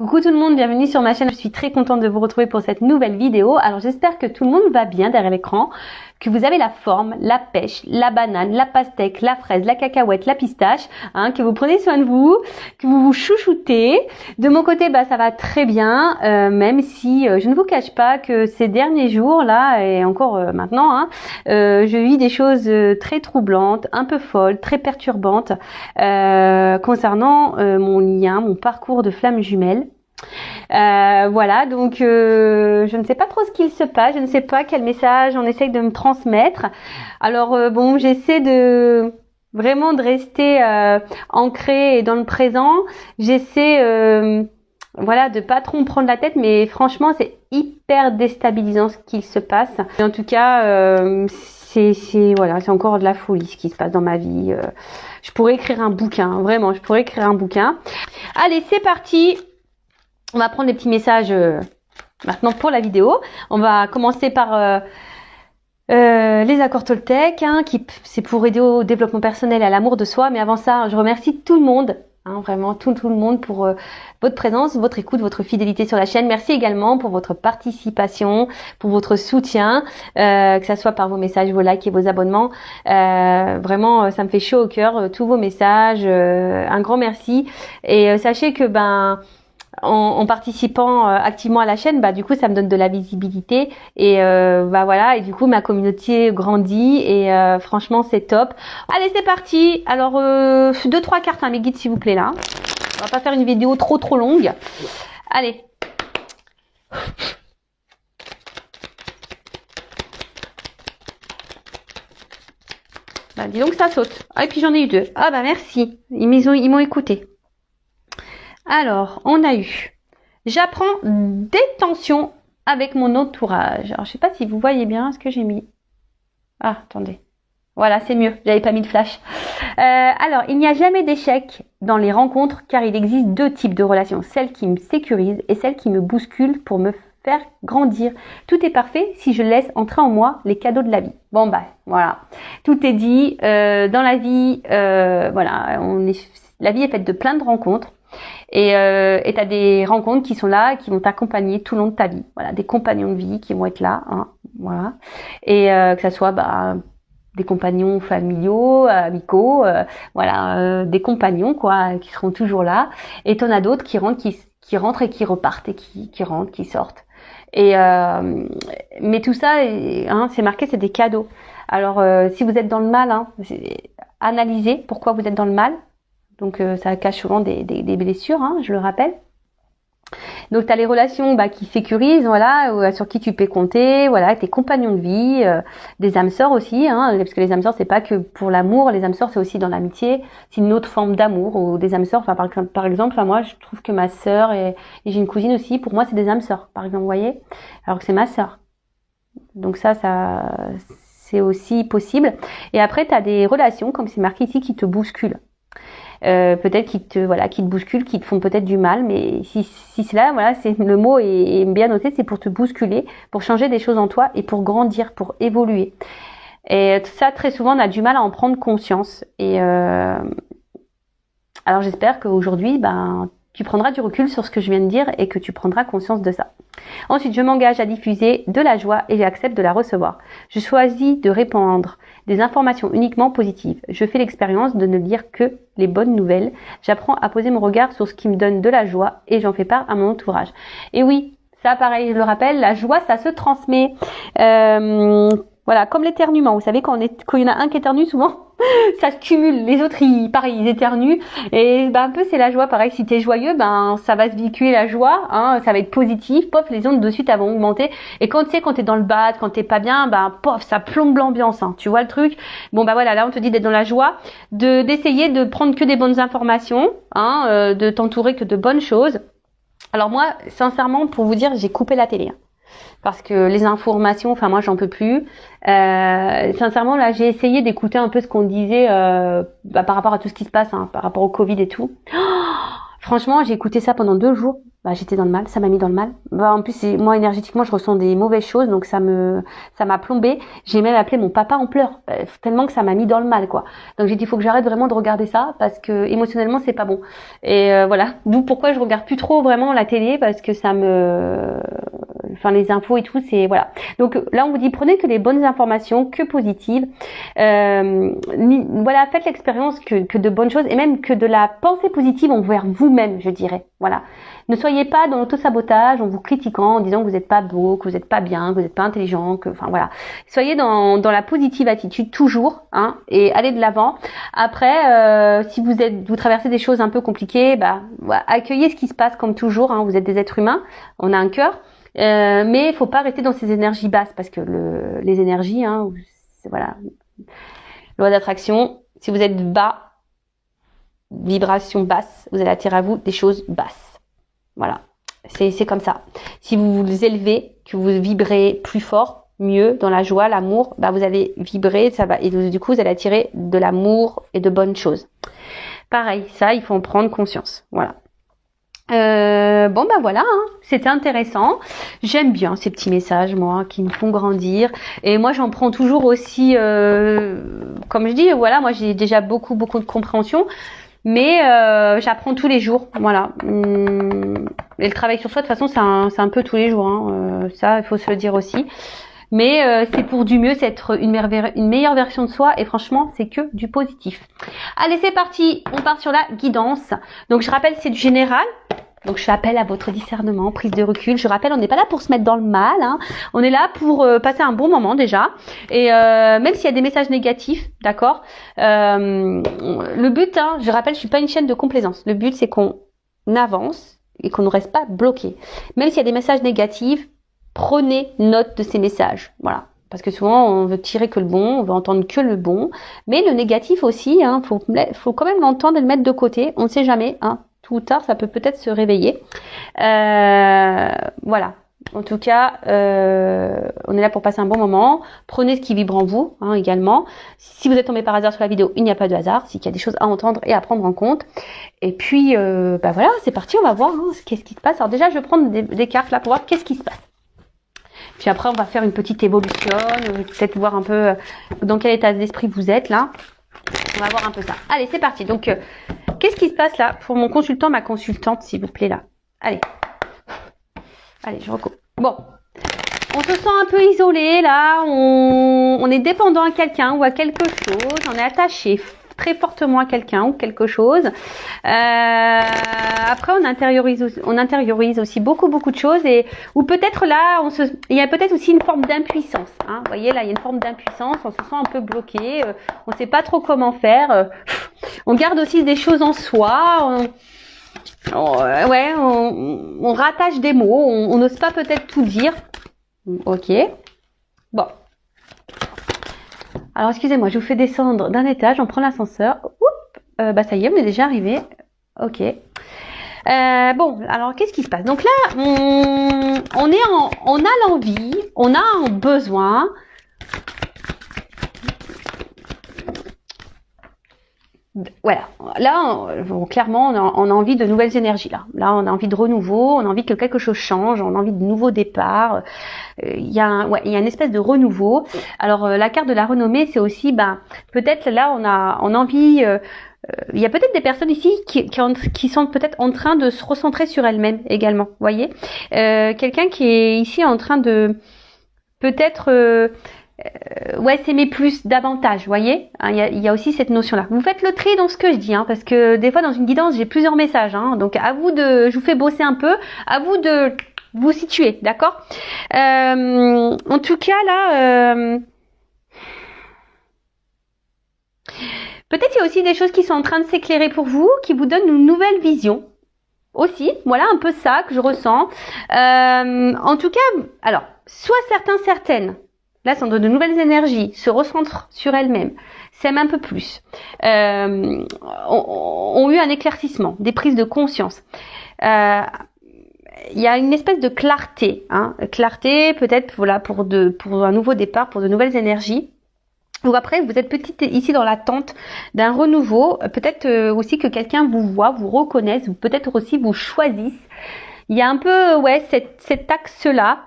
Coucou tout le monde, bienvenue sur ma chaîne. Je suis très contente de vous retrouver pour cette nouvelle vidéo. Alors j'espère que tout le monde va bien derrière l'écran, que vous avez la forme, la pêche, la banane, la pastèque, la fraise, la cacahuète, la pistache, que vous prenez soin de vous, que vous vous chouchoutez. De mon côté, ça va très bien, même si je ne vous cache pas que ces derniers jours là et encore maintenant, je vis des choses très troublantes, un peu folles, très perturbantes concernant mon parcours de flamme jumelle. Voilà, donc je ne sais pas trop ce qu'il se passe, je ne sais pas quel message on essaye de me transmettre. Alors bon, j'essaie de vraiment de rester ancrée et dans le présent. J'essaie voilà, de pas trop me prendre la tête, mais franchement c'est hyper déstabilisant ce qu'il se passe. Et en tout cas voilà, c'est encore de la folie ce qui se passe dans ma vie. Je pourrais écrire un bouquin, vraiment, je pourrais écrire un bouquin. Allez, c'est parti. On va prendre des petits messages maintenant pour la vidéo. On va commencer par les accords Toltec, c'est pour aider au développement personnel et à l'amour de soi. Mais avant ça, je remercie tout le monde, vraiment tout le monde pour votre présence, votre écoute, votre fidélité sur la chaîne. Merci également pour votre participation, pour votre soutien, que ça soit par vos messages, vos likes et vos abonnements. Vraiment, ça me fait chaud au cœur, tous vos messages. Un grand merci. Et sachez que en participant activement à la chaîne, du coup ça me donne de la visibilité et voilà, et du coup ma communauté grandit et franchement c'est top. Allez, c'est parti. Alors 2-3 cartes, mes guides s'il vous plaît là. On va pas faire une vidéo trop longue. Allez. Dis donc ça saute. Ah, et puis j'en ai eu 2. Ah merci. Ils m'ont écouté. Alors, on a eu « J'apprends des tensions avec mon entourage ». Alors, je sais pas si vous voyez bien ce que j'ai mis. Ah, attendez. Voilà, c'est mieux. J'avais pas mis de flash. Alors, il n'y a jamais d'échec dans les rencontres car il existe 2 types de relations. Celles qui me sécurisent et celles qui me bousculent pour me faire grandir. Tout est parfait si je laisse entrer en moi les cadeaux de la vie. Bon, voilà. Tout est dit. Dans la vie, voilà, la vie est faite de plein de rencontres. Et t'as des rencontres qui sont là, qui vont t'accompagner tout le long de ta vie. Voilà, des compagnons de vie qui vont être là, voilà. Et que ça soit des compagnons familiaux, amicaux, voilà, des compagnons qui seront toujours là. Et t'en as d'autres qui rentrent et qui repartent et qui rentrent, qui sortent. Et mais tout ça, c'est marqué, c'est des cadeaux. Alors si vous êtes dans le mal, analysez pourquoi vous êtes dans le mal. Donc ça cache souvent des blessures, je le rappelle. Donc tu as les relations qui sécurisent, voilà, sur qui tu peux compter, voilà, tes compagnons de vie, des âmes sœurs aussi, parce que les âmes sœurs c'est pas que pour l'amour, les âmes sœurs c'est aussi dans l'amitié, c'est une autre forme d'amour ou des âmes sœurs. Enfin par exemple, moi je trouve que ma sœur et j'ai une cousine aussi, pour moi c'est des âmes sœurs, par exemple, vous voyez, alors que c'est ma sœur. Donc ça c'est aussi possible. Et après tu as des relations comme c'est marqué ici qui te bousculent. Peut-être qui te bousculent, qui te font peut-être du mal, mais si c'est là, voilà, c'est le mot est bien noté, c'est pour te bousculer, pour changer des choses en toi et pour grandir, pour évoluer. Et ça, très souvent, on a du mal à en prendre conscience. Et alors, j'espère qu'aujourd'hui, tu prendras du recul sur ce que je viens de dire et que tu prendras conscience de ça. Ensuite, je m'engage à diffuser de la joie et j'accepte de la recevoir. Je choisis de répandre des informations uniquement positives. Je fais l'expérience de ne lire que les bonnes nouvelles. J'apprends à poser mon regard sur ce qui me donne de la joie et j'en fais part à mon entourage. Et oui, ça pareil, je le rappelle, la joie, ça se transmet. Voilà, comme l'éternuement. Vous savez, quand il y en a un qui éternue, souvent, ça se cumule. Les autres, ils éternuent. Et un peu, c'est la joie. Pareil, si t'es joyeux, ça va se véhiculer la joie. Ça va être positif. Pof, les ondes de suite, elles vont augmenter. Et quand t'es dans le bad, quand t'es pas bien, pof, ça plombe l'ambiance. Tu vois le truc? Bon, voilà, là, on te dit d'être dans la joie, d'essayer de prendre que des bonnes informations, de t'entourer que de bonnes choses. Alors moi, sincèrement, pour vous dire, j'ai coupé la télé. Parce que les informations, moi j'en peux plus. Sincèrement là, j'ai essayé d'écouter un peu ce qu'on disait par rapport à tout ce qui se passe, par rapport au Covid et tout. Franchement, j'ai écouté ça pendant 2 jours. bah, j'étais dans le mal, ça m'a mis dans le mal. Bah, en plus, moi, énergétiquement, je ressens des mauvaises choses, donc ça m'a plombé. J'ai même appelé mon papa en pleurs, tellement que ça m'a mis dans le mal, quoi. Donc j'ai dit, il faut que j'arrête vraiment de regarder ça, parce que émotionnellement, c'est pas bon. Et voilà, d'où pourquoi je regarde plus trop vraiment la télé, parce que enfin les infos et tout, c'est voilà. Donc là, on vous dit, prenez que les bonnes informations, que positives. Voilà, faites l'expérience que de bonnes choses, et même que de la pensée positive envers vous-même, je dirais. Voilà. Ne soyez pas dans l'auto-sabotage en vous critiquant, en disant que vous n'êtes pas beau, que vous n'êtes pas bien, que vous n'êtes pas intelligent, enfin voilà. Soyez dans la positive attitude toujours, hein, et allez de l'avant. Après, si vous traversez des choses un peu compliquées, bah, voilà, accueillez ce qui se passe comme toujours, hein, vous êtes des êtres humains, on a un cœur, mais il faut pas rester dans ces énergies basses, parce que les énergies, hein, voilà, loi d'attraction, si vous êtes bas, vibration basse, vous allez attirer à vous des choses basses. Voilà, c'est comme ça. Si vous vous élevez, que vous vibrez plus fort, mieux, dans la joie, l'amour, bah vous allez vibrer, ça va, et du coup vous allez attirer de l'amour et de bonnes choses. Pareil, ça, il faut en prendre conscience. Voilà. Bon bah voilà, hein. C'était intéressant. J'aime bien ces petits messages, moi, qui me font grandir. Et moi, j'en prends toujours aussi, comme je dis, voilà, moi j'ai déjà beaucoup de compréhension. Mais j'apprends tous les jours, voilà. Et le travail sur soi, de toute façon, c'est un peu tous les jours, hein. Ça, il faut se le dire aussi. Mais c'est pour du mieux, c'est être une meilleure version de soi. Et franchement, c'est que du positif. Allez, c'est parti. On part sur la guidance. Donc, je rappelle, c'est du général. Donc, je fais appel à votre discernement, prise de recul. Je rappelle, on n'est pas là pour se mettre dans le mal, hein. On est là pour passer un bon moment déjà. Et même s'il y a des messages négatifs, d'accord. Le but, hein, je rappelle, je suis pas une chaîne de complaisance. Le but, c'est qu'on avance et qu'on ne reste pas bloqué. Même s'il y a des messages négatifs, prenez note de ces messages. Voilà. Parce que souvent, on veut tirer que le bon, on veut entendre que le bon. Mais le négatif aussi, hein, faut quand même l'entendre et le mettre de côté. On ne sait jamais, hein. Tôt ou tard, ça peut peut-être se réveiller. Voilà. En tout cas, on est là pour passer un bon moment. Prenez ce qui vibre en vous, hein, également. Si vous êtes tombé par hasard sur la vidéo, il n'y a pas de hasard. C'est qu'il y a des choses à entendre et à prendre en compte. Et puis, bah voilà, c'est parti. On va voir, hein, qu'est-ce qui se passe. Alors déjà, je vais prendre des cartes là pour voir qu'est-ce qui se passe. Puis après, on va faire une petite évolution. Peut-être voir un peu dans quel état d'esprit vous êtes là. On va voir un peu ça. Allez, c'est parti. Donc, qu'est-ce qui se passe là pour mon consultant, ma consultante, s'il vous plaît, là. Allez. Allez, je recoupe. Bon. On se sent un peu isolé, là. On est dépendant à quelqu'un ou à quelque chose. On est attaché très fortement à quelqu'un ou quelque chose. Après, on intériorise aussi beaucoup de choses. Ou peut-être là, il y a peut-être aussi une forme d'impuissance. Hein. Vous voyez, là, il y a une forme d'impuissance. On se sent un peu bloqué. On ne sait pas trop comment faire. On garde aussi des choses en soi. On rattache des mots. On n'ose pas peut-être tout dire. Ok. Bon. Alors, excusez-moi, je vous fais descendre d'un étage. On prend l'ascenseur. Bah, ça y est, on est déjà arrivé. Ok. Bon, alors, qu'est-ce qui se passe? Donc là, on a l'envie, on a un besoin. Voilà, là, clairement, on a envie de nouvelles énergies. Là, on a envie de renouveau, on a envie que quelque chose change, on a envie de nouveaux départs. Il y a une espèce de renouveau. Alors, la carte de la renommée, c'est aussi, peut-être là, on a envie. Il y a peut-être des personnes ici qui sont peut-être en train de se recentrer sur elles-mêmes également. Vous voyez, quelqu'un qui est ici en train de peut-être s'aimer plus, davantage, vous voyez, hein, il y a aussi cette notion-là. Vous faites le tri dans ce que je dis, hein, parce que des fois dans une guidance j'ai plusieurs messages, hein, donc à vous je vous fais bosser un peu, à vous de vous situer, d'accord. En tout cas là, peut-être il y a aussi des choses qui sont en train de s'éclairer pour vous, qui vous donnent une nouvelle vision. Aussi, voilà un peu ça que je ressens. En tout cas, alors, soit certaines, là, sont de nouvelles énergies, se recentrent sur elles-mêmes, s'aiment un peu plus, ont eu un éclaircissement, des prises de conscience. Il y a une espèce de clarté, hein, clarté peut-être voilà pour un nouveau départ, pour de nouvelles énergies. Ou après, vous êtes peut-être ici dans l'attente d'un renouveau, peut-être aussi que quelqu'un vous voit, vous reconnaisse, ou peut-être aussi vous choisisse. il y a un peu, ouais, cet axe-là.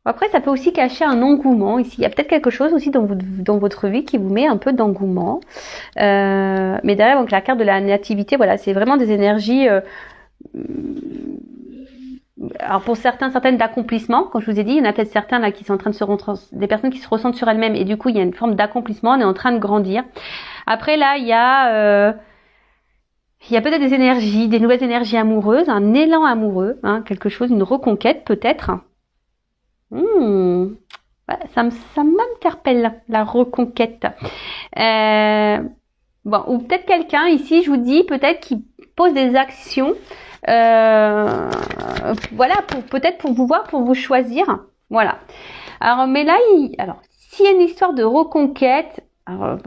Après, ça peut aussi cacher un engouement. Ici, il y a peut-être quelque chose aussi dans votre vie qui vous met un peu d'engouement. Mais derrière, donc la carte de la nativité, voilà, c'est vraiment des énergies. Alors pour certaines d'accomplissement, comme je vous ai dit, il y en a peut-être certains là qui sont en train de des personnes qui se ressentent sur elles-mêmes et du coup il y a une forme d'accomplissement, on est en train de grandir. Après là, il y a peut-être des énergies, des nouvelles énergies amoureuses, un élan amoureux, hein, quelque chose, une reconquête peut-être. Ouais, ça m'interpelle la reconquête. Bon, ou peut-être quelqu'un ici, je vous dis, peut-être qui pose des actions. Voilà, peut-être pour vous voir, pour vous choisir. Voilà. Alors, mais là, s'il y a une histoire de reconquête, alors,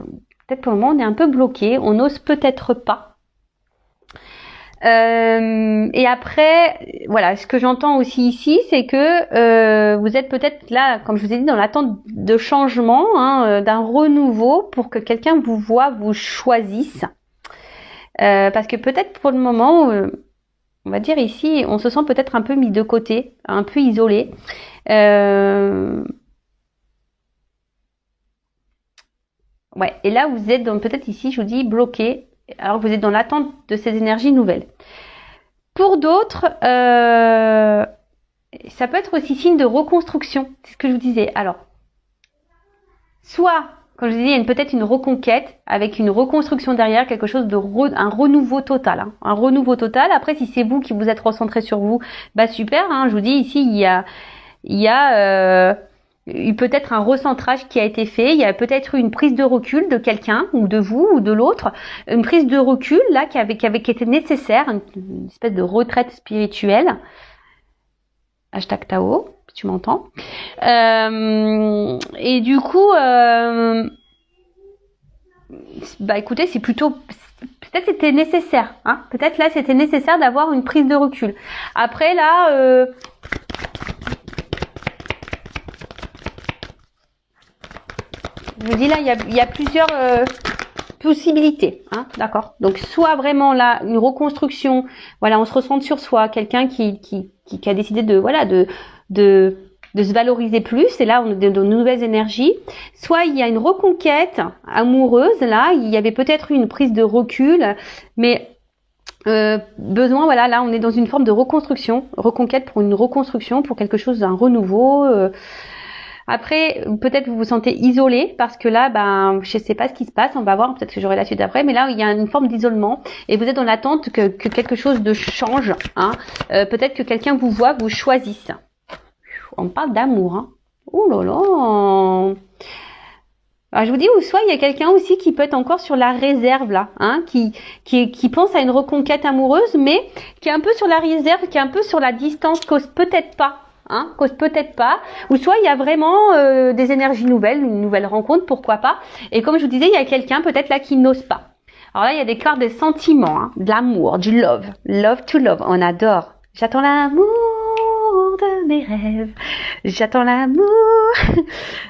peut-être pour le moment on est un peu bloqué, on n'ose peut-être pas. Et après, voilà, ce que j'entends aussi ici, c'est que vous êtes peut-être là, comme je vous ai dit, dans l'attente de changement, hein, d'un renouveau pour que quelqu'un vous voit, vous choisisse. Parce que peut-être pour le moment, on va dire ici, on se sent peut-être un peu mis de côté, un peu isolé. Ouais, et là vous êtes peut-être ici, je vous dis, bloqué. Alors vous êtes dans l'attente de ces énergies nouvelles. Pour d'autres, ça peut être aussi signe de reconstruction. C'est ce que je vous disais. Alors, soit, comme je vous disais, il y a peut-être une reconquête avec une reconstruction derrière, quelque chose de un renouveau total. Hein, un renouveau total. Après, si c'est vous qui vous êtes recentré sur vous, bah super. Hein, je vous dis ici, il y a peut-être un recentrage qui a été fait, il y a peut-être eu une prise de recul de quelqu'un ou de vous ou de l'autre, une prise de recul là qui était nécessaire, une espèce de retraite spirituelle. Hashtag Tao, si tu m'entends. Et du coup, bah écoutez, c'est plutôt, peut-être c'était nécessaire, hein. Peut-être là c'était nécessaire d'avoir une prise de recul. Après là, je vous dis là, il y a plusieurs possibilités, hein, d'accord. Donc soit vraiment là une reconstruction, voilà, on se recentre sur soi, quelqu'un qui a décidé de se valoriser plus, et là on a de nouvelles énergies. Soit il y a une reconquête amoureuse, là il y avait peut-être eu une prise de recul, mais besoin, voilà, là on est dans une forme de reconquête pour une reconstruction, pour quelque chose d'un renouveau. Après, peut-être vous vous sentez isolé parce que là, ben, je sais pas ce qui se passe. On va voir, peut-être que j'aurai la suite après. Mais là, il y a une forme d'isolement et vous êtes dans l'attente que quelque chose de change. Hein. Peut-être que quelqu'un vous voit, vous choisisse. On parle d'amour. Hein. Oh là là. Alors, je vous dis, ou soit il y a quelqu'un aussi qui peut être encore sur la réserve là, hein, qui pense à une reconquête amoureuse, mais qui est un peu sur la réserve, qui est un peu sur la distance, cause peut-être pas. Hein, cause peut-être pas, ou soit il y a vraiment des énergies nouvelles, une nouvelle rencontre, pourquoi pas. Et comme je vous disais, il y a quelqu'un peut-être là qui n'ose pas. Alors là, il y a des cartes des sentiments, hein, de l'amour, du love to love, on adore. J'attends l'amour de mes rêves, j'attends l'amour.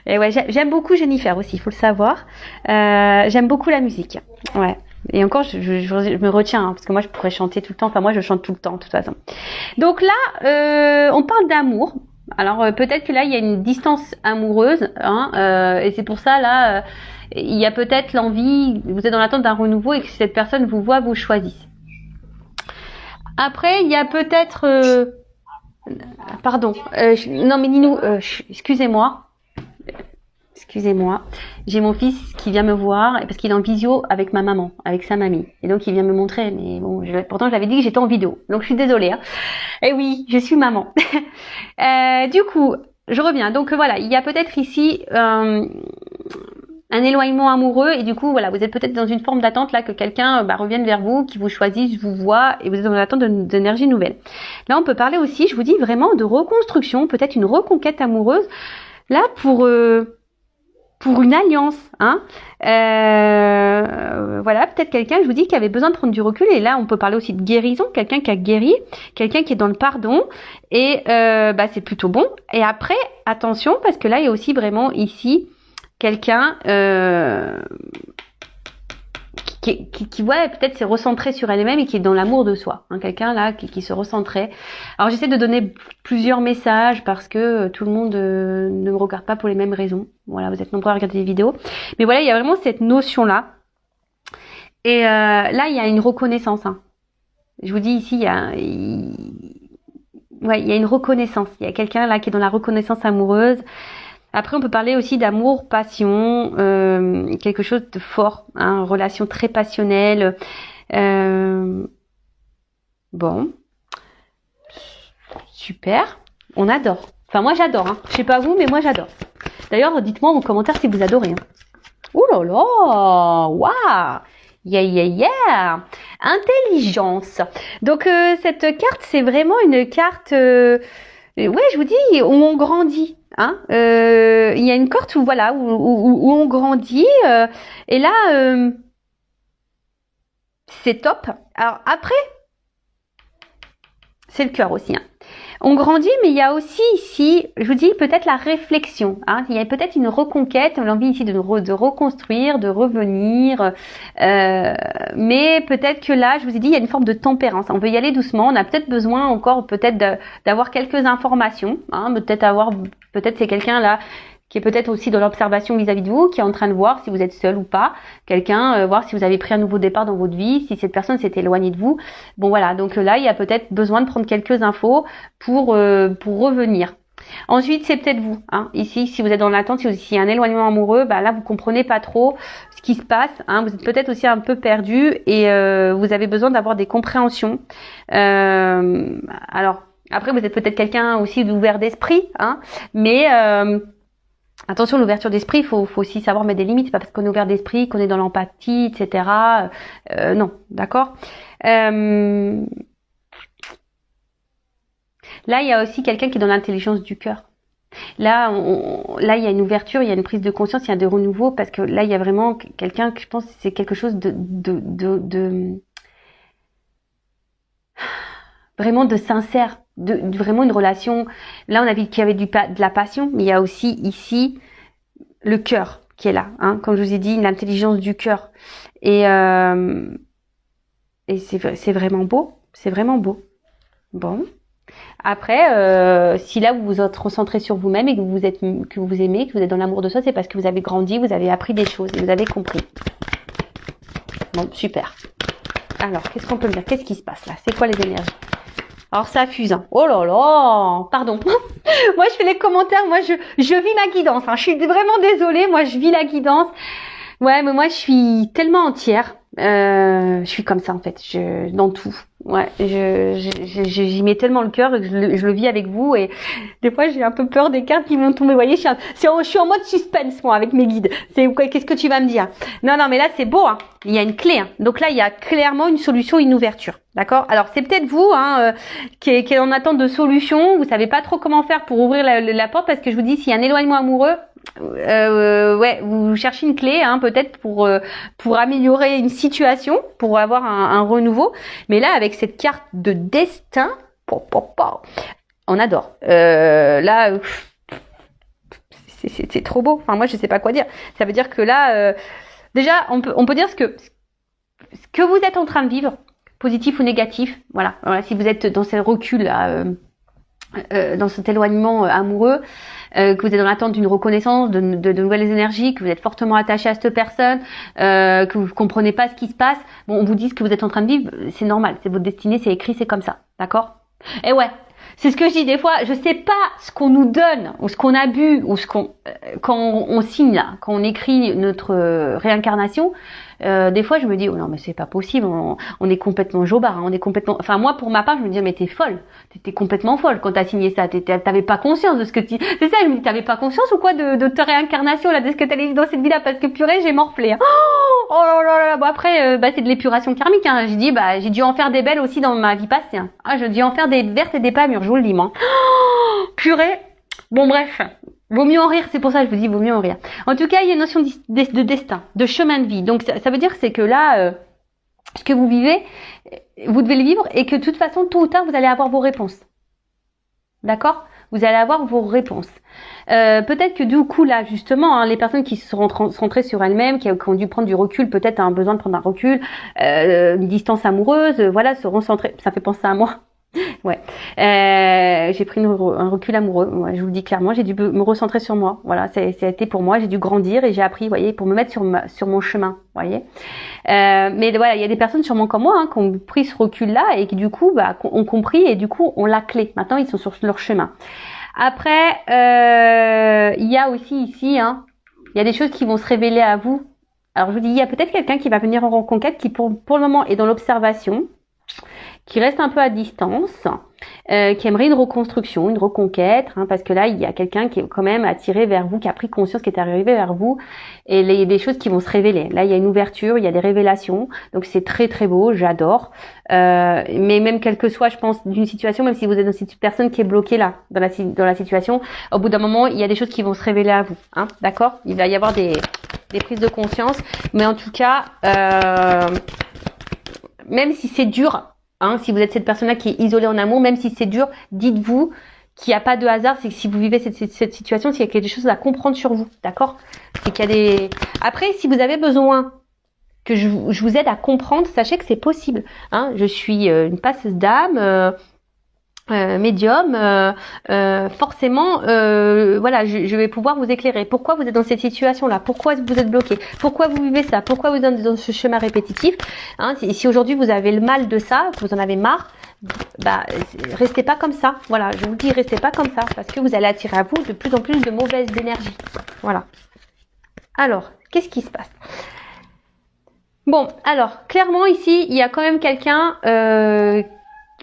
Et ouais, j'aime beaucoup Jennifer aussi, il faut le savoir. J'aime beaucoup la musique, ouais. Et encore, je me retiens, hein, parce que moi, je pourrais chanter tout le temps. Enfin, moi, je chante tout le temps, de toute façon. Donc là, on parle d'amour. Alors, peut-être que là, il y a une distance amoureuse. Hein, et c'est pour ça, là, il y a peut-être l'envie, vous êtes dans l'attente d'un renouveau et que cette personne vous voit, vous choisisse. Après, il y a peut-être... pardon. Non, mais Ninou, excusez-moi. Excusez-moi, j'ai mon fils qui vient me voir parce qu'il est en visio avec ma maman, avec sa mamie. Et donc il vient me montrer, mais bon, pourtant je l'avais dit que j'étais en vidéo. Donc je suis désolée. Hein. Et oui, je suis maman. Du coup, je reviens. Donc voilà, il y a peut-être ici un éloignement amoureux et du coup voilà, vous êtes peut-être dans une forme d'attente là que quelqu'un revienne vers vous, qui vous choisisse, vous voit et vous êtes dans l'attente d'énergie nouvelle. Là, on peut parler aussi, je vous dis vraiment de reconstruction, peut-être une reconquête amoureuse. Là pour une alliance, hein. Voilà, peut-être quelqu'un, je vous dis, qui avait besoin de prendre du recul. Et là, on peut parler aussi de guérison, quelqu'un qui a guéri, quelqu'un qui est dans le pardon. Et c'est plutôt bon. Et après, attention, parce que là, il y a aussi vraiment ici quelqu'un ouais, peut-être s'est recentré sur elle-même et qui est dans l'amour de soi. Hein, quelqu'un là qui se recentrait. Alors j'essaie de donner plusieurs messages parce que tout le monde ne me regarde pas pour les mêmes raisons. Voilà, vous êtes nombreux à regarder des vidéos. Mais voilà, il y a vraiment cette notion-là. Et là, il y a une reconnaissance. Hein. Je vous dis ici, il y a une reconnaissance. Il y a quelqu'un là qui est dans la reconnaissance amoureuse. Après, on peut parler aussi d'amour, passion, quelque chose de fort, hein, relation très passionnelle. Bon, super, on adore. Enfin, moi j'adore. Hein. Je sais pas vous, mais moi j'adore. D'ailleurs, dites-moi en commentaire si vous adorez. Hein. Ouh là là, waouh, yeah. Intelligence. Donc cette carte, c'est vraiment une carte. Ouais, je vous dis où on grandit. Hein, il y a une carte où voilà où on grandit et là c'est top. Alors après c'est le cœur aussi. Hein. On grandit, mais il y a aussi ici, je vous dis peut-être la réflexion. Hein. Il y a peut-être une reconquête, l'envie ici de reconstruire, de revenir. Mais peut-être que là, je vous ai dit, il y a une forme de tempérance. On veut y aller doucement. On a peut-être besoin encore d'avoir quelques informations. Hein. Peut-être c'est quelqu'un là qui est peut-être aussi dans l'observation vis-à-vis de vous, qui est en train de voir si vous êtes seul ou pas, quelqu'un, voir si vous avez pris un nouveau départ dans votre vie, si cette personne s'est éloignée de vous. Bon voilà, donc là, il y a peut-être besoin de prendre quelques infos pour revenir. Ensuite, c'est peut-être vous. Hein. Ici, si vous êtes dans l'attente, s'il y a un éloignement amoureux, bah là, vous comprenez pas trop ce qui se passe. Hein. Vous êtes peut-être aussi un peu perdu et vous avez besoin d'avoir des compréhensions. Alors, après, vous êtes peut-être quelqu'un aussi d'ouvert d'esprit, hein, mais attention, l'ouverture d'esprit, il faut aussi savoir mettre des limites. C'est pas parce qu'on est ouvert d'esprit, qu'on est dans l'empathie, etc. Non, d'accord. Là, il y a aussi quelqu'un qui est dans l'intelligence du cœur. Là, là, il y a une ouverture, il y a une prise de conscience, il y a de renouveau, parce que là, il y a vraiment quelqu'un que je pense que c'est quelque chose vraiment de sincère, vraiment une relation. Là, on a vu qu'il y avait de la passion, mais il y a aussi ici le cœur qui est là, hein, comme je vous ai dit, l'intelligence du cœur. Et c'est vraiment beau, c'est vraiment beau. Bon. Après, si là vous vous êtes recentré sur vous-même et que vous aimez, que vous êtes dans l'amour de soi, c'est parce que vous avez grandi, vous avez appris des choses et vous avez compris. Bon, super. Alors, qu'est-ce qu'on peut me dire? Qu'est-ce qui se passe là? C'est quoi les énergies? Alors ça fuse. Hein. Oh là là, pardon. Moi je fais les commentaires, moi je vis la guidance. Hein. Je suis vraiment désolée, moi je vis la guidance. Ouais, mais moi je suis tellement entière. Je suis comme ça en fait, dans tout. Ouais, j'y mets tellement le cœur que je le vis avec vous et des fois j'ai un peu peur des cartes qui vont tomber. Vous voyez, je suis en mode suspense moi avec mes guides. Qu'est-ce que tu vas me dire? Non, mais là c'est beau. Hein. Il y a une clé. Hein. Donc là il y a clairement une solution, une ouverture. D'accord? Alors c'est peut-être vous hein, qui est en attente de solution. Vous savez pas trop comment faire pour ouvrir la porte parce que je vous dis s'il y a un éloignement amoureux. Ouais, vous cherchez une clé, hein, peut-être pour améliorer une situation, pour avoir un renouveau. Mais là, avec cette carte de destin, on adore. Là, c'est trop beau. Enfin, moi, je sais pas quoi dire. Ça veut dire que là, déjà, on peut dire ce que vous êtes en train de vivre, positif ou négatif. Voilà. Si vous êtes dans ce recul là. Dans cet éloignement amoureux, que vous êtes dans l'attente d'une reconnaissance, de nouvelles énergies, que vous êtes fortement attaché à cette personne, que vous comprenez pas ce qui se passe, bon, on vous dit ce que vous êtes en train de vivre, c'est normal, c'est votre destinée, c'est écrit, c'est comme ça, d'accord? Et ouais, c'est ce que je dis des fois, je sais pas ce qu'on nous donne, ou ce qu'on a bu, ou quand on signe là, quand on écrit notre réincarnation, des fois je me dis oh non mais c'est pas possible, on est complètement jobard, hein, on est complètement. Enfin moi pour ma part je me dis mais t'es folle, t'étais complètement folle quand t'as signé ça, t'avais pas conscience de ce que tu. C'est ça, je me dis t'avais pas conscience ou quoi de ta réincarnation là, de ce que t'allais vivre dans cette vie là parce que purée j'ai morflé. Hein. Oh là là là. Bon après c'est de l'épuration karmique. Hein. J'ai dû en faire des belles aussi dans ma vie passée. Hein. Ah j'ai dû en faire des vertes et des pas mûres, je vous le dis moi. Oh, purée. Bon bref. Vaut mieux en rire, c'est pour ça que je vous dis vaut mieux en rire. En tout cas, il y a une notion de destin, de chemin de vie. Donc ça veut dire c'est que là, ce que vous vivez, vous devez le vivre et que de toute façon, tôt ou tard, vous allez avoir vos réponses. D'accord? vous allez avoir vos réponses. Peut-être que du coup là justement les personnes qui se sont centrées sur elles-mêmes, qui ont dû prendre du recul, peut-être un besoin de prendre un recul, une distance amoureuse, voilà, seront centrées. Ça fait penser à moi. Ouais, j'ai pris un recul amoureux. Ouais, je vous le dis clairement, j'ai dû me recentrer sur moi. Voilà, ça a été pour moi. J'ai dû grandir et j'ai appris, vous voyez, pour me mettre sur mon chemin. Vous voyez. Mais voilà, il y a des personnes sûrement comme moi qui ont pris ce recul-là et qui du coup ont compris et du coup ont la clé. Maintenant, ils sont sur leur chemin. Après, il y a aussi ici, il y a des choses qui vont se révéler à vous. Alors je vous dis, il y a peut-être quelqu'un qui va venir en reconquête qui pour le moment est dans l'observation, qui reste un peu à distance, qui aimerait une reconstruction, une reconquête, parce que là, il y a quelqu'un qui est quand même attiré vers vous, qui a pris conscience, qui est arrivé vers vous, et il y a des choses qui vont se révéler. Là, il y a une ouverture, il y a des révélations, donc c'est très très beau, j'adore. Mais même quelle que soit, je pense, d'une situation, même si vous êtes dans cette personne qui est bloquée là, dans la situation, au bout d'un moment, il y a des choses qui vont se révéler à vous, d'accord ? Il va y avoir des prises de conscience, mais en tout cas, même si c'est dur, si vous êtes cette personne-là qui est isolée en amour, même si c'est dur, dites-vous qu'il n'y a pas de hasard, c'est que si vous vivez cette situation, c'est qu'il y a des choses à comprendre sur vous, d'accord ? C'est qu'il y a des... Après, si vous avez besoin que je vous aide à comprendre, sachez que c'est possible. Je suis une passeuse d'âme, médium, forcément, voilà, je vais pouvoir vous éclairer. Pourquoi vous êtes dans cette situation-là ? Pourquoi vous êtes bloqué ? Pourquoi vous vivez ça ? Pourquoi vous êtes dans ce schéma répétitif ? Si aujourd'hui vous avez le mal de ça, que vous en avez marre, restez pas comme ça. Voilà, je vous dis, restez pas comme ça, parce que vous allez attirer à vous de plus en plus de mauvaises énergies. Voilà. Alors, qu'est-ce qui se passe ? Bon, alors, clairement ici, il y a quand même quelqu'un...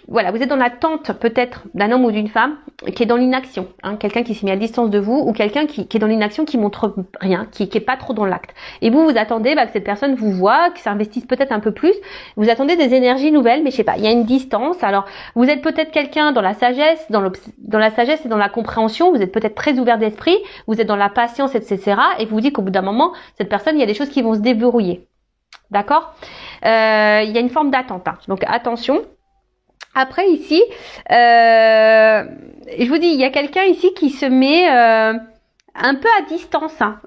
Voilà, vous êtes dans l'attente peut-être d'un homme ou d'une femme qui est dans l'inaction, quelqu'un qui s'est mis à distance de vous ou quelqu'un qui est dans l'inaction, qui montre rien, qui est pas trop dans l'acte. Et vous attendez que cette personne vous voit, qu'il s'investisse peut-être un peu plus. Vous attendez des énergies nouvelles, mais je sais pas, il y a une distance. Alors, vous êtes peut-être quelqu'un dans la sagesse, dans la sagesse et dans la compréhension. Vous êtes peut-être très ouvert d'esprit, vous êtes dans la patience, etc. Et vous vous dites qu'au bout d'un moment, cette personne, il y a des choses qui vont se déverrouiller. D'accord ? Il y a une forme d'attente. Donc attention. Après ici, je vous dis, il y a quelqu'un ici qui se met un peu à distance. Alors,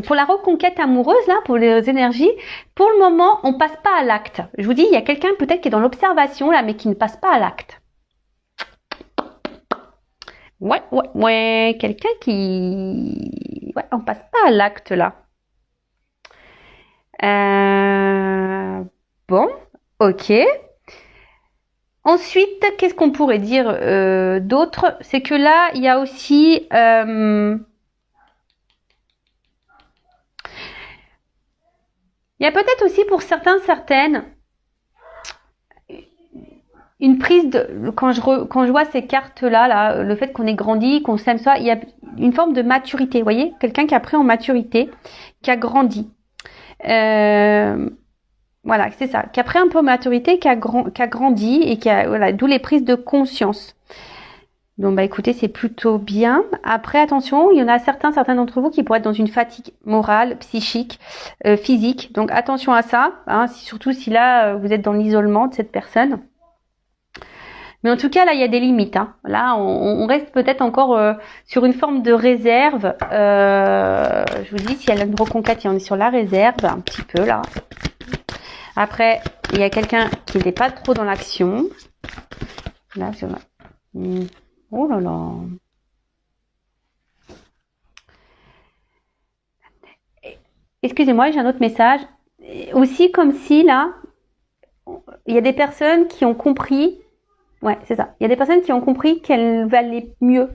pour la reconquête amoureuse, là, pour les énergies, pour le moment, on passe pas à l'acte. Je vous dis, il y a quelqu'un peut-être qui est dans l'observation, là, mais qui ne passe pas à l'acte. Ouais, quelqu'un qui... Ouais, on passe pas à l'acte, là. Bon, ok. Ensuite, qu'est-ce qu'on pourrait dire d'autre ? C'est que là, il y a aussi... il y a peut-être aussi pour certaines, une prise de... Quand je vois ces cartes-là, là, le fait qu'on ait grandi, qu'on s'aime ça, il y a une forme de maturité, vous voyez ? Quelqu'un qui a pris en maturité, qui a grandi. Voilà, c'est ça, qui a pris un peu en maturité, qui a grandi et qui a, voilà, d'où les prises de conscience. Donc, écoutez, c'est plutôt bien. Après, attention, il y en a certains d'entre vous qui pourraient être dans une fatigue morale, psychique, physique. Donc, attention à ça, surtout si là, vous êtes dans l'isolement de cette personne. Mais en tout cas, là, il y a des limites. Là, on reste peut-être encore sur une forme de réserve. Je vous dis, si elle a une reconquête, on est sur la réserve, un petit peu, là. Après, il y a quelqu'un qui n'est pas trop dans l'action. Là, c'est vrai. Oh là là. Excusez-moi, j'ai un autre message. Aussi, comme si, là, il y a des personnes qui ont compris. Ouais, c'est ça. Il y a des personnes qui ont compris qu'elles valaient mieux.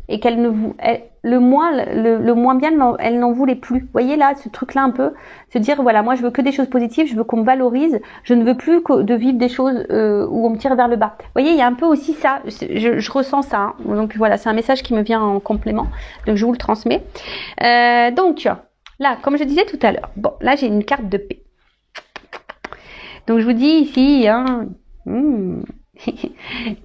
Et qu'elle le moins bien, elle n'en voulait plus. Vous voyez là, ce truc-là un peu, se dire voilà, moi je veux que des choses positives, je veux qu'on me valorise, je ne veux plus de vivre des choses où on me tire vers le bas. Vous voyez, il y a un peu aussi ça, je ressens ça. Donc voilà, c'est un message qui me vient en complément, donc je vous le transmets. Donc là, comme je disais tout à l'heure, bon, là j'ai une carte de paix. Donc je vous dis ici,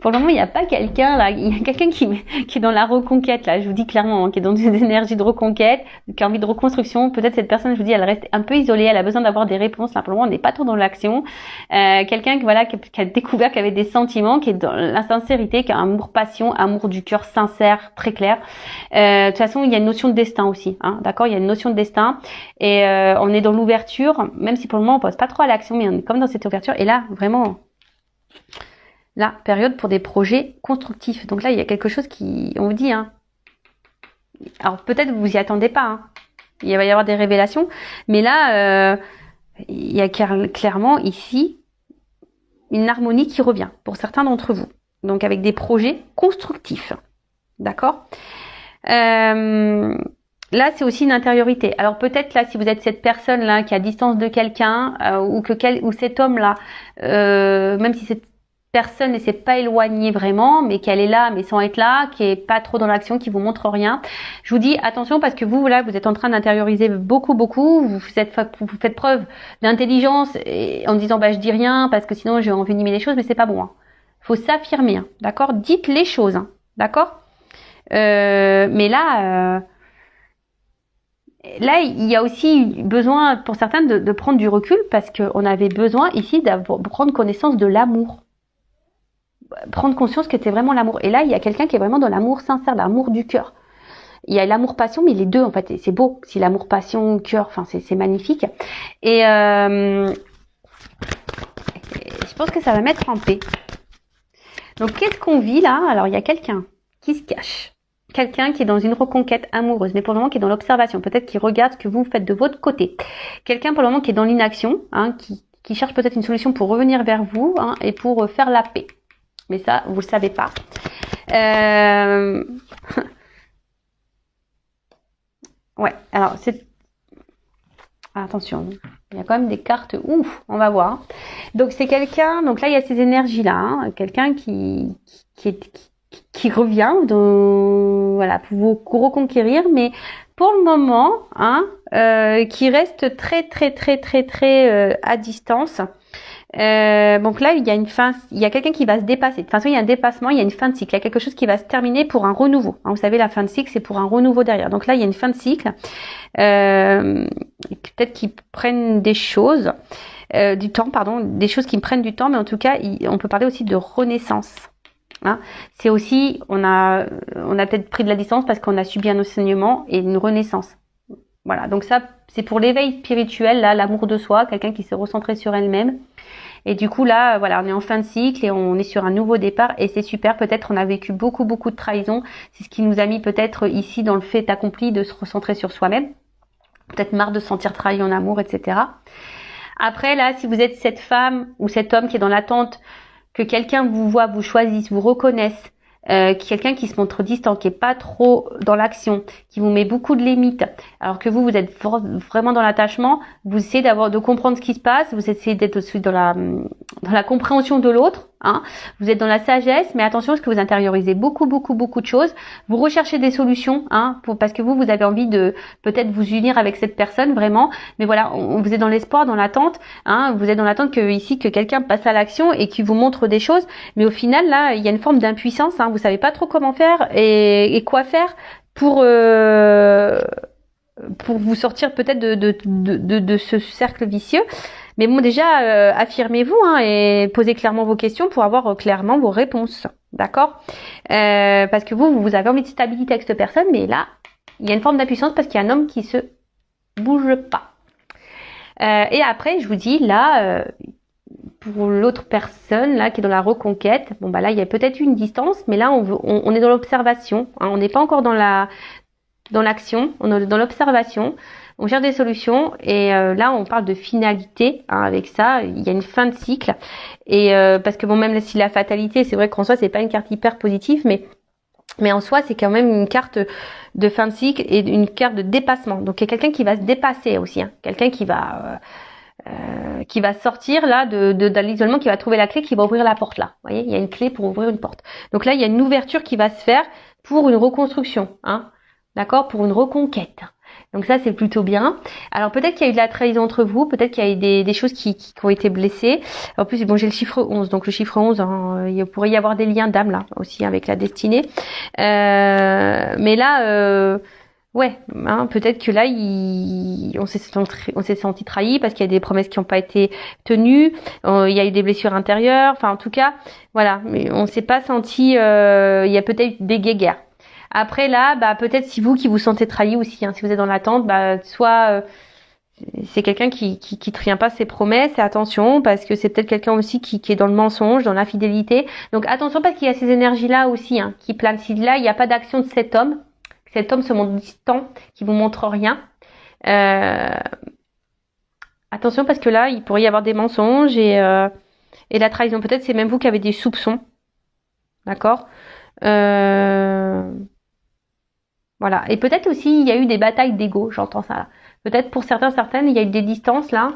Pour le moment, il n'y a pas quelqu'un là. Il y a quelqu'un qui est dans la reconquête là. Je vous dis clairement, hein, qui est dans des énergies de reconquête, qui a envie de reconstruction. Peut-être cette personne, je vous dis, elle reste un peu isolée. Elle a besoin d'avoir des réponses. Là, pour le moment, on n'est pas trop dans l'action. Quelqu'un qui a découvert qu'il avait des sentiments, qui est dans la sincérité, qui a un amour passion, amour du cœur sincère, très clair. De toute façon, il y a une notion de destin aussi. Hein, d'accord, il y a une notion de destin. Et on est dans l'ouverture, même si pour le moment on pense pas trop à l'action, mais on est comme dans cette ouverture. Et là, vraiment, la période pour des projets constructifs. Donc là, il y a quelque chose qui, on vous dit, hein. Alors peut-être vous y attendez pas. Hein. Il va y avoir des révélations, mais là, il y a clairement ici une harmonie qui revient pour certains d'entre vous. Donc avec des projets constructifs, d'accord. Là, c'est aussi une intériorité. Alors peut-être là, si vous êtes cette personne là qui est à distance de quelqu'un ou cet homme là, même si cette personne ne s'est pas éloignée vraiment, mais qu'elle est là, mais sans être là, qui est pas trop dans l'action, qui vous montre rien. Je vous dis attention parce que vous là, vous êtes en train d'intérioriser beaucoup. Vous faites preuve d'intelligence en disant bah je dis rien parce que sinon j'ai envenimer les choses, mais c'est pas bon. Hein. Faut s'affirmer, hein, d'accord. Dites les choses, hein, d'accord. Mais là. Là, il y a aussi besoin pour certains de prendre du recul parce qu'on avait besoin ici de prendre connaissance de l'amour. Prendre conscience que c'était vraiment l'amour. Et là, il y a quelqu'un qui est vraiment dans l'amour sincère, l'amour du cœur. Il y a l'amour-passion, mais les deux, en fait, c'est beau. Si l'amour-passion, cœur, enfin, c'est magnifique. Et je pense que ça va mettre en paix. Donc, qu'est-ce qu'on vit là? Alors, il y a quelqu'un qui se cache. Quelqu'un qui est dans une reconquête amoureuse, mais pour le moment qui est dans l'observation, peut-être qui regarde ce que vous faites de votre côté. Quelqu'un pour le moment qui est dans l'inaction, hein, qui cherche peut-être une solution pour revenir vers vous hein, et pour faire la paix. Mais ça, vous le savez pas. Ouais, alors c'est... Attention, il y a quand même des cartes. Ouf, on va voir. Donc c'est quelqu'un, donc là il y a ces énergies-là, hein, quelqu'un qui revient, voilà, pour vous reconquérir, mais pour le moment, hein, qui reste très à distance. Donc là, il y a une fin, il y a quelqu'un qui va se dépasser. De toute façon, il y a un dépassement, il y a une fin de cycle. Il y a quelque chose qui va se terminer pour un renouveau. Hein, vous savez, la fin de cycle, c'est pour un renouveau derrière. Donc là, il y a une fin de cycle. Peut-être qu'ils prennent des choses, du temps, pardon, des choses qui me prennent du temps, mais en tout cas, on peut parler aussi de renaissance. Hein, c'est aussi, on a peut-être pris de la distance parce qu'on a subi un enseignement et une renaissance. Voilà, donc ça, c'est pour l'éveil spirituel, là, l'amour de soi, quelqu'un qui s'est recentré sur elle-même. Et du coup, là, voilà, on est en fin de cycle et on est sur un nouveau départ et c'est super. Peut-être on a vécu beaucoup de trahison. C'est ce qui nous a mis peut-être ici dans le fait accompli de se recentrer sur soi-même. Peut-être marre de se sentir trahi en amour, etc. Après, là, si vous êtes cette femme ou cet homme qui est dans l'attente que quelqu'un vous voit, vous choisisse, vous reconnaisse, quelqu'un qui se montre distant, qui est pas trop dans l'action, qui vous met beaucoup de limites, alors que vous êtes vraiment dans l'attachement, vous essayez de comprendre ce qui se passe, vous essayez d'être aussi dans la compréhension de l'autre, hein. Vous êtes dans la sagesse, mais attention parce que vous intériorisez beaucoup de choses. Vous recherchez des solutions, hein, parce que vous avez envie de peut-être vous unir avec cette personne vraiment, mais voilà, vous êtes dans l'espoir, dans l'attente, hein, vous êtes dans l'attente que quelqu'un passe à l'action et qui vous montre des choses, mais au final là, il y a une forme d'impuissance, hein, vous savez pas trop comment faire et quoi faire pour vous sortir peut-être de ce cercle vicieux. Mais bon, déjà, affirmez-vous hein, et posez clairement vos questions pour avoir clairement vos réponses. D'accord parce que vous avez envie de stabilité avec cette personne, mais là, il y a une forme d'impuissance parce qu'il y a un homme qui se bouge pas. Et après, je vous dis, là, pour l'autre personne là qui est dans la reconquête, bon bah là, il y a peut-être une distance, mais là, on est dans l'observation. Hein, on n'est pas encore dans l'action, on est dans l'observation. On cherche des solutions et là on parle de finalité hein, avec ça, il y a une fin de cycle et parce que bon même si la fatalité c'est vrai qu'en soi c'est pas une carte hyper positive mais en soi c'est quand même une carte de fin de cycle et une carte de dépassement. Donc il y a quelqu'un qui va se dépasser aussi, hein, quelqu'un qui va sortir là de l'isolement, qui va trouver la clé, qui va ouvrir la porte là. Vous voyez, il y a une clé pour ouvrir une porte. Donc là il y a une ouverture qui va se faire pour une reconstruction, hein, d'accord, pour une reconquête. Donc ça, c'est plutôt bien. Alors peut-être qu'il y a eu de la trahison entre vous, peut-être qu'il y a eu des choses qui ont été blessées. En plus, bon, j'ai le chiffre 11, donc le chiffre 11, hein, il pourrait y avoir des liens d'âme là aussi avec la destinée. Mais là, ouais, hein, peut-être que là, on s'est senti trahi parce qu'il y a des promesses qui n'ont pas été tenues. Il y a eu des blessures intérieures. Enfin, en tout cas, voilà. Mais on s'est pas senti. Il y a peut-être des guéguerres. Après là, bah peut-être si vous qui vous sentez trahi aussi, hein, si vous êtes dans l'attente, bah soit c'est quelqu'un qui tient pas ses promesses. Et attention parce que c'est peut-être quelqu'un aussi qui est dans le mensonge, dans l'infidélité. Donc attention parce qu'il y a ces énergies là aussi hein, qui planent. Si là il n'y a pas d'action de cet homme se montre distant, qui vous montre rien. Attention parce que là il pourrait y avoir des mensonges et la trahison. Peut-être c'est même vous qui avez des soupçons, d'accord. Voilà. Et peut-être aussi il y a eu des batailles d'ego, j'entends ça là. Peut-être pour certaines, il y a eu des distances là,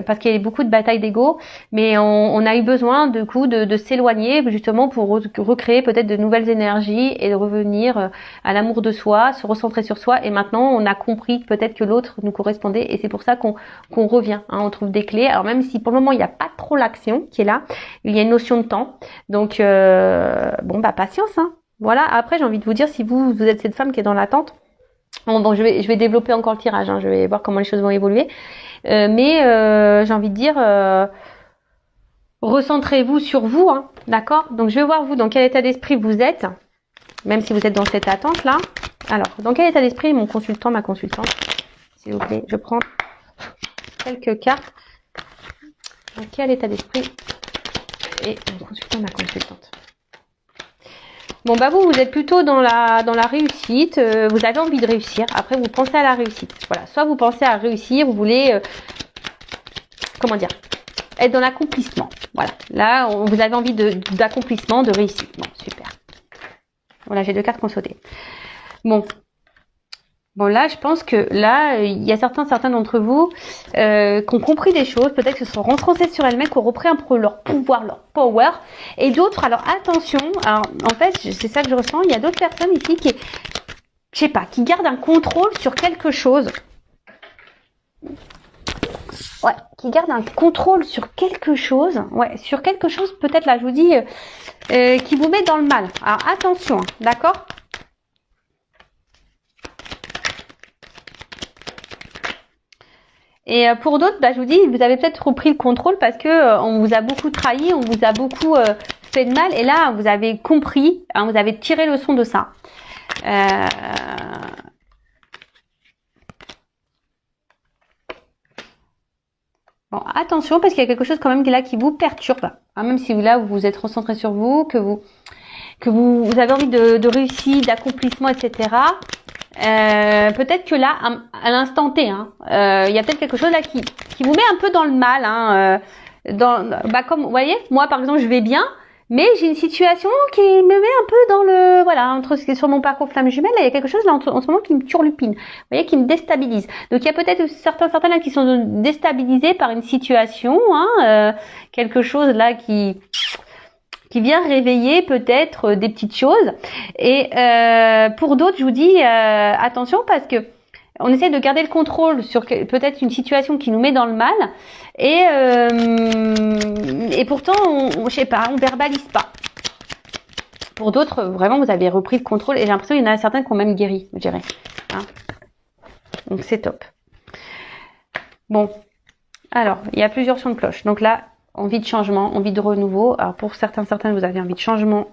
parce qu'il y a eu beaucoup de batailles d'ego, mais on a eu besoin du coup de s'éloigner justement pour recréer peut-être de nouvelles énergies et de revenir à l'amour de soi, se recentrer sur soi. Et maintenant, on a compris peut-être que l'autre nous correspondait, et c'est pour ça qu'on revient. Hein, on trouve des clés. Alors même si pour le moment il n'y a pas trop l'action qui est là, il y a une notion de temps. Donc bon bah patience. Hein. Voilà. Après, j'ai envie de vous dire, si vous êtes cette femme qui est dans l'attente. Bon, je vais développer encore le tirage, hein, je vais voir comment les choses vont évoluer. Mais j'ai envie de dire, recentrez-vous sur vous, hein, d'accord. Donc je vais voir vous dans quel état d'esprit vous êtes, même si vous êtes dans cette attente-là. Alors, dans quel état d'esprit mon consultant, ma consultante, s'il vous plaît, je prends quelques cartes. Dans quel état d'esprit est mon consultant, ma consultante. Bon bah vous êtes plutôt dans la réussite, vous avez envie de réussir, après vous pensez à la réussite. Voilà, soit vous pensez à réussir, vous voulez comment dire, être dans l'accomplissement. Voilà. Là, vous avez envie d'accomplissement, de réussite. Bon, super. Voilà, j'ai 2 cartes qui ont sauté. Bon, là, je pense que là, il y a certains d'entre vous qui ont compris des choses, peut-être que se sont renforcés sur elles-mêmes, qui ont repris un peu leur pouvoir, leur power, et d'autres, alors attention, alors, en fait, c'est ça que je ressens, il y a d'autres personnes ici qui, je sais pas, qui gardent un contrôle sur quelque chose. Ouais, qui gardent un contrôle sur quelque chose, ouais, sur quelque chose, peut-être là, je vous dis, qui vous met dans le mal. Alors attention, d'accord ? Et pour d'autres, bah, je vous dis, vous avez peut-être repris le contrôle parce que on vous a beaucoup trahi, on vous a beaucoup fait de mal, et là, vous avez compris, hein, vous avez tiré le leçon de ça. Bon, attention parce qu'il y a quelque chose quand même là qui vous perturbe, hein, même si là vous vous êtes recentré sur vous, que vous avez envie de réussite, d'accomplissement, etc. Peut-être que là, à l'instant T, hein, il y a peut-être quelque chose là qui vous met un peu dans le mal. Hein, bah comme vous voyez, moi par exemple, je vais bien, mais j'ai une situation qui me met un peu dans le entre ce qui est sur mon parcours flamme jumelle, là, il y a quelque chose là en ce moment qui me turlupine, vous voyez, qui me déstabilise. Donc il y a peut-être certains là qui sont déstabilisés par une situation, hein, quelque chose là qui vient réveiller peut-être des petites choses. Et pour d'autres, je vous dis attention parce que on essaie de garder le contrôle sur peut-être une situation qui nous met dans le mal, et pourtant je sais pas, on verbalise pas. Pour d'autres, vraiment, vous avez repris le contrôle, et j'ai l'impression qu'il y en a certains qui ont même guéri, je dirais. Hein, donc c'est top. Bon, alors il y a plusieurs sons de cloche. Donc là, envie de changement, envie de renouveau. Alors pour certains, vous avez envie de changement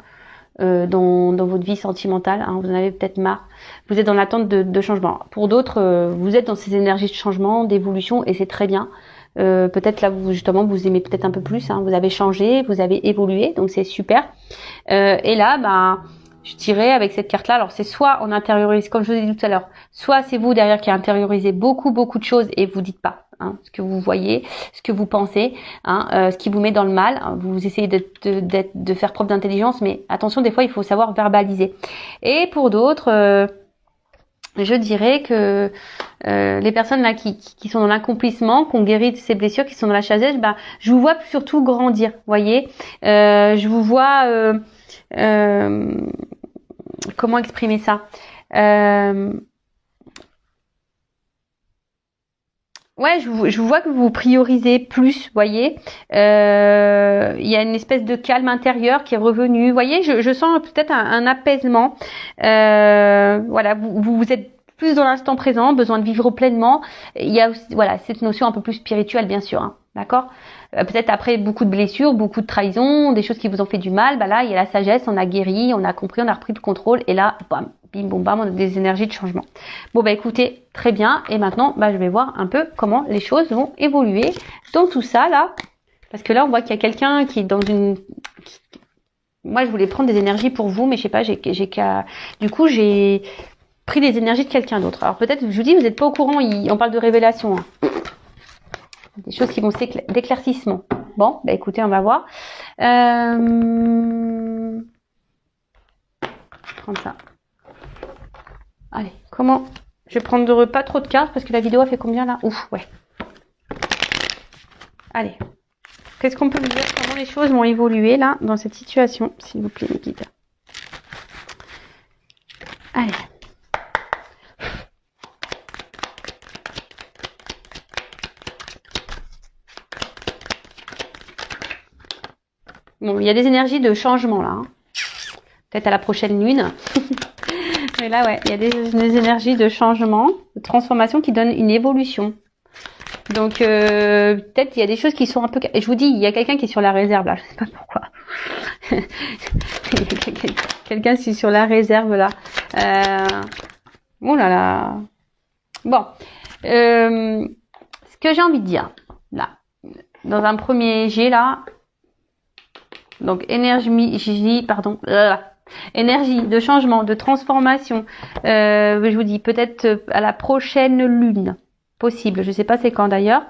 dans votre vie sentimentale, hein, vous en avez peut-être marre. Vous êtes dans l'attente de changement. Pour d'autres, vous êtes dans ces énergies de changement, d'évolution, et c'est très bien. Peut-être là, vous aimez peut-être un peu plus. Hein, vous avez changé, vous avez évolué, donc c'est super. Et là, bah, je dirais avec cette carte-là, alors c'est soit on intériorise, comme je vous ai dit tout à l'heure, soit c'est vous derrière qui intériorisez beaucoup de choses et vous dites pas. Hein, ce que vous voyez, ce que vous pensez, hein, ce qui vous met dans le mal. Hein, vous essayez de faire preuve d'intelligence, mais attention, des fois il faut savoir verbaliser. Et pour d'autres, je dirais que les personnes là qui sont dans l'accomplissement, qui ont guéri de ces blessures, qui sont dans la sagesse, bah, je vous vois surtout grandir. Voyez, je vous vois. Comment exprimer ça? Ouais, je vois que vous priorisez plus, voyez. Il y a une espèce de calme intérieur qui est revenu. Vous voyez, je sens peut-être un apaisement. Voilà, vous êtes plus dans l'instant présent, besoin de vivre pleinement. Il y a aussi, voilà, cette notion un peu plus spirituelle, bien sûr, hein, d'accord. Peut-être après beaucoup de blessures, beaucoup de trahisons, des choses qui vous ont fait du mal, bah là, il y a la sagesse, on a guéri, on a compris, on a repris le contrôle, et là, bam, bim, boum, bam, on a des énergies de changement. Bon, bah écoutez, très bien, et maintenant, bah je vais voir un peu comment les choses vont évoluer dans tout ça, là. Parce que là, on voit qu'il y a quelqu'un qui est dans une... Moi, je voulais prendre des énergies pour vous, mais je sais pas, du coup, j'ai pris les énergies de quelqu'un d'autre. Alors peut-être, je vous dis, vous n'êtes pas au courant, on parle de révélation, hein. Des choses qui vont d'éclaircissement. Bon, bah écoutez, on va voir. Je vais prendre ça. Allez, comment? Je vais prendre pas trop de cartes parce que la vidéo a fait combien là? Ouf, ouais. Allez. Qu'est-ce qu'on peut me dire? Comment les choses vont évoluer là dans cette situation, s'il vous plaît, mes guides. Allez. Bon, il y a des énergies de changement là. Hein. Peut-être à la prochaine lune. Mais là, ouais, il y a des énergies de changement, de transformation qui donnent une évolution. Donc, peut-être il y a des choses qui sont un peu... Je vous dis, il y a quelqu'un qui est sur la réserve là. Je sais pas pourquoi. Quelqu'un qui est sur la réserve là. Oh là là. Bon. Ce que j'ai envie de dire, là, dans un premier jet là, donc énergie de changement, de transformation. Je vous dis peut-être à la prochaine lune, possible. Je sais pas c'est quand d'ailleurs.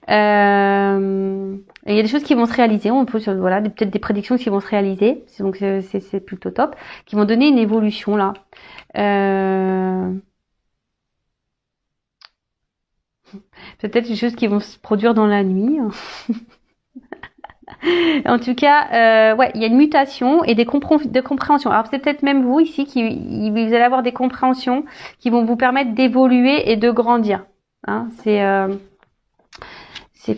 Il y a des choses qui vont se réaliser. On peut voilà peut-être des prédictions qui vont se réaliser. Donc c'est plutôt top, qui vont donner une évolution là. Peut-être des choses qui vont se produire dans la nuit. En tout cas, ouais, il y a une mutation et des de compréhension. Alors c'est peut-être même vous ici vous allez avoir des compréhensions qui vont vous permettre d'évoluer et de grandir. Hein, c'est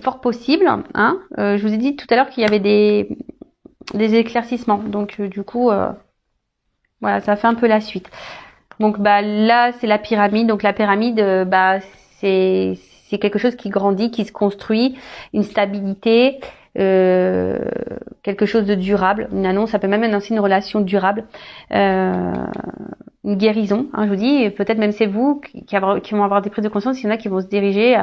fort possible. Hein. Je vous ai dit tout à l'heure qu'il y avait des éclaircissements. Donc du coup, voilà, ça fait un peu la suite. Donc bah là c'est la pyramide. Donc la pyramide, bah c'est quelque chose qui grandit, qui se construit, une stabilité. Quelque chose de durable, une annonce, ça peut même annoncer une relation durable, une guérison, hein, je vous dis, peut-être même c'est vous qui vont avoir des prises de conscience, il y en a qui vont se diriger,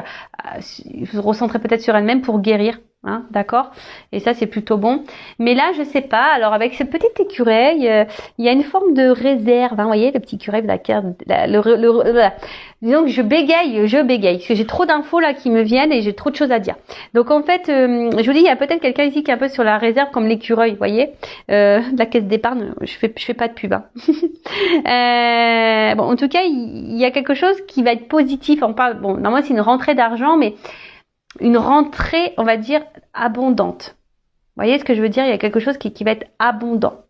se recentrer peut-être sur elles-mêmes pour guérir, hein, d'accord, et ça c'est plutôt bon. Mais là je sais pas, alors avec cette petite écureuil, il y a une forme de réserve, hein, vous voyez le petit écureuil de la carte, disons que je bégaye, parce que j'ai trop d'infos là qui me viennent et j'ai trop de choses à dire. Donc en fait, je vous dis, il y a peut-être quelqu'un ici qui est un peu sur la réserve comme l'écureuil, vous voyez, la caisse d'épargne, je fais pas de pub. Hein. Bon, en tout cas, il y a quelque chose qui va être positif. On parle, bon, normalement c'est une rentrée d'argent, mais une rentrée, on va dire, abondante. Vous voyez ce que je veux dire? Il y a quelque chose qui va être abondant.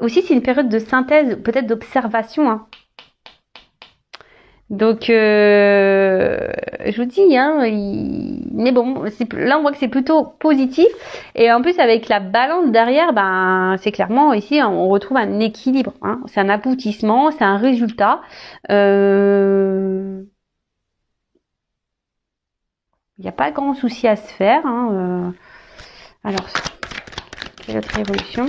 Aussi, c'est une période de synthèse, peut-être d'observation. Hein. Donc, je vous dis, hein, mais bon, là on voit que c'est plutôt positif. Et en plus, avec la balance derrière, ben, c'est clairement ici, hein, on retrouve un équilibre. Hein. C'est un aboutissement, c'est un résultat. Il n'y a pas grand souci à se faire. Hein. Alors, quelle autre évolution?